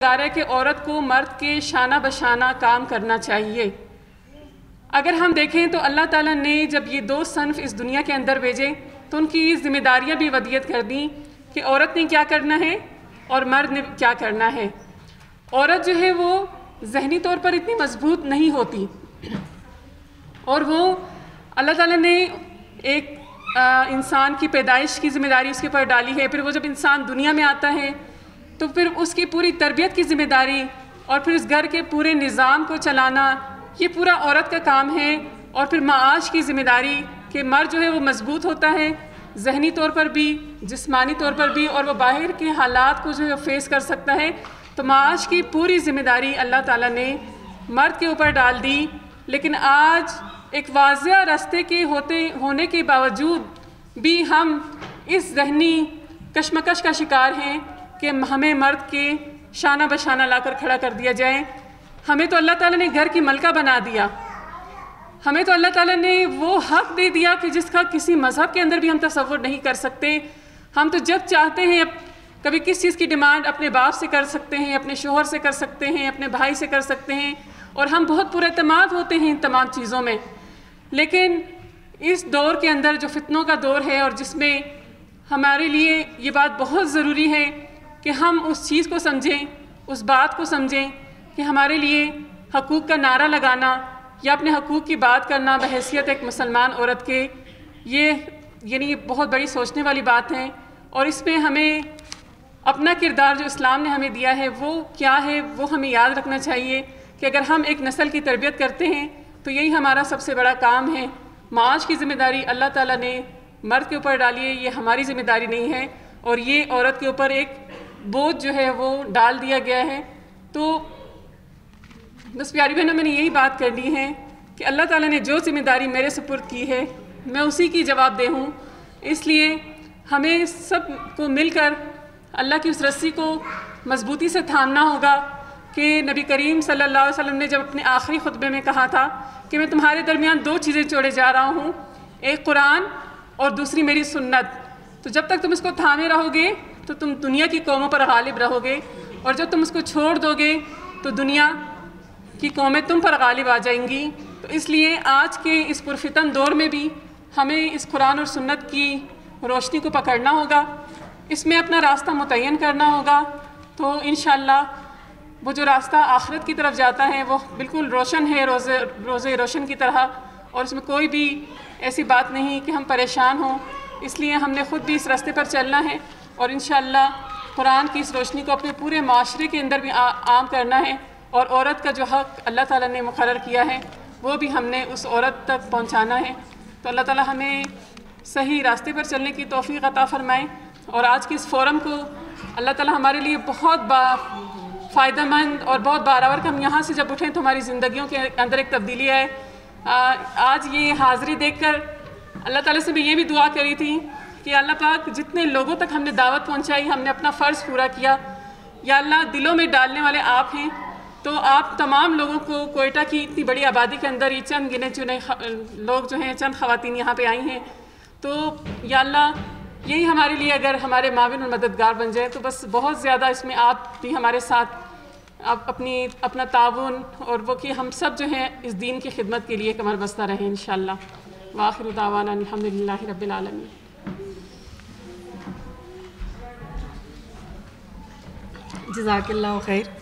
ہے کہ عورت کو مرد کے شانہ بشانہ کام کرنا چاہیے۔ اگر ہم دیکھیں تو اللہ تعالیٰ نے جب یہ دو صنف اس دنیا کے اندر بھیجے تو ان کی ذمہ داریاں بھی ودیت کر دیں کہ عورت نے کیا کرنا ہے اور مرد نے کیا کرنا ہے۔ عورت جو ہے وہ ذہنی طور پر اتنی مضبوط نہیں ہوتی، اور وہ اللہ تعالیٰ نے ایک انسان کی پیدائش کی ذمہ داری اس کے اوپر ڈالی ہے، پھر وہ جب انسان دنیا میں آتا ہے تو پھر اس کی پوری تربیت کی ذمہ داری اور پھر اس گھر کے پورے نظام کو چلانا یہ پورا عورت کا کام ہے، اور پھر معاش کی ذمہ داری کہ مرد جو ہے وہ مضبوط ہوتا ہے ذہنی طور پر بھی، جسمانی طور پر بھی، اور وہ باہر کے حالات کو جو ہے فیس کر سکتا ہے۔ تو معاش کی پوری ذمہ داری اللہ تعالیٰ نے مرد کے اوپر ڈال دی، لیکن آج ایک واضح راستے کے ہونے کے باوجود بھی ہم اس ذہنی کشمکش کا شکار ہیں کہ ہمیں مرد کے شانہ بشانہ لا کر کھڑا کر دیا جائے۔ ہمیں تو اللہ تعالیٰ نے گھر کی ملکہ بنا دیا، ہمیں تو اللہ تعالیٰ نے وہ حق دے دیا کہ جس کا کسی مذہب کے اندر بھی ہم تصور نہیں کر سکتے۔ ہم تو جب چاہتے ہیں کبھی کس چیز کی ڈیمانڈ اپنے باپ سے کر سکتے ہیں، اپنے شوہر سے کر سکتے ہیں، اپنے بھائی سے کر سکتے ہیں، اور ہم بہت پر اعتماد ہوتے ہیں ان تمام چیزوں میں۔ لیکن اس دور کے اندر جو فتنوں کا دور ہے، اور جس میں ہمارے لیے یہ بات بہت ضروری ہے کہ ہم اس چیز کو سمجھیں، اس بات کو سمجھیں کہ ہمارے لیے حقوق کا نعرہ لگانا یا اپنے حقوق کی بات کرنا بحیثیت ایک مسلمان عورت کے، یہ بہت بڑی سوچنے والی بات ہے۔ اور اس میں ہمیں اپنا کردار جو اسلام نے ہمیں دیا ہے وہ کیا ہے وہ ہمیں یاد رکھنا چاہیے کہ اگر ہم ایک نسل کی تربیت کرتے ہیں تو یہی ہمارا سب سے بڑا کام ہے۔ معاش کی ذمہ داری اللہ تعالیٰ نے مرد کے اوپر ڈالی ہے، یہ ہماری ذمہ داری نہیں ہے، اور یہ عورت کے اوپر ایک بوجھ جو ہے وہ ڈال دیا گیا ہے۔ تو بس پیاری بہنوں، میں نے یہی بات کرنی ہے کہ اللہ تعالیٰ نے جو ذمہ داری میرے سپرد کی ہے میں اسی کی جواب دہ ہوں، اس لیے ہمیں سب کو مل کر اللہ کی اس رسی کو مضبوطی سے تھامنا ہوگا کہ نبی کریم صلی اللہ علیہ وسلم نے جب اپنے آخری خطبے میں کہا تھا کہ میں تمہارے درمیان دو چیزیں چھوڑے جا رہا ہوں، ایک قرآن اور دوسری میری سنت، تو جب تک تم اس کو تھامے رہو گے تو تم دنیا کی قوموں پر غالب رہو گے، اور جب تم اس کو چھوڑ دو گے تو دنیا کی قومیں تم پر غالب آ جائیں گی۔ تو اس لیے آج کے اس پرفتن دور میں بھی ہمیں اس قرآن اور سنت کی روشنی کو پکڑنا ہوگا، اس میں اپنا راستہ متعین کرنا ہوگا، تو انشاءاللہ وہ جو راستہ آخرت کی طرف جاتا ہے وہ بالکل روشن ہے، روزے روشن کی طرح، اور اس میں کوئی بھی ایسی بات نہیں کہ ہم پریشان ہوں۔ اس لیے ہم نے خود بھی اس راستے پر چلنا ہے، اور انشاءاللہ قرآن کی اس روشنی کو اپنے پورے معاشرے کے اندر بھی عام کرنا ہے، اور عورت کا جو حق اللہ تعالیٰ نے مقرر کیا ہے وہ بھی ہم نے اس عورت تک پہنچانا ہے۔ تو اللہ تعالیٰ ہمیں صحیح راستے پر چلنے کی توفیق عطا فرمائے، اور آج کے اس فورم کو اللہ تعالیٰ ہمارے لیے بہت فائدہ مند اور بہت بارآور کہ ہم یہاں سے جب اٹھیں تو ہماری زندگیوں کے اندر ایک تبدیلی آئے۔ آج یہ حاضری دیکھ کر اللہ تعالیٰ سے میں یہ بھی دعا کری تھی کہ اللہ پاک جتنے لوگوں تک ہم نے دعوت پہنچائی، ہم نے اپنا فرض پورا کیا، یا اللہ دلوں میں ڈالنے والے آپ ہیں، تو آپ تمام لوگوں کو کوئٹہ کی اتنی بڑی آبادی کے اندر یہ چند گنے چنے لوگ جو ہیں، چند خواتین یہاں پہ آئی ہیں، تو یا اللہ یہی ہمارے لیے اگر ہمارے معاون اور مددگار بن جائے تو بس بہت زیادہ اس میں آپ بھی ہمارے ساتھ اپنا تعاون، اور وہ کہ ہم سب جو ہیں اس دین کی خدمت کے لیے کمر بستہ رہیں انشاءاللہ۔ وآخر دعوانا الحمدللہ رب العالمین۔ جزاک اللہ خیر۔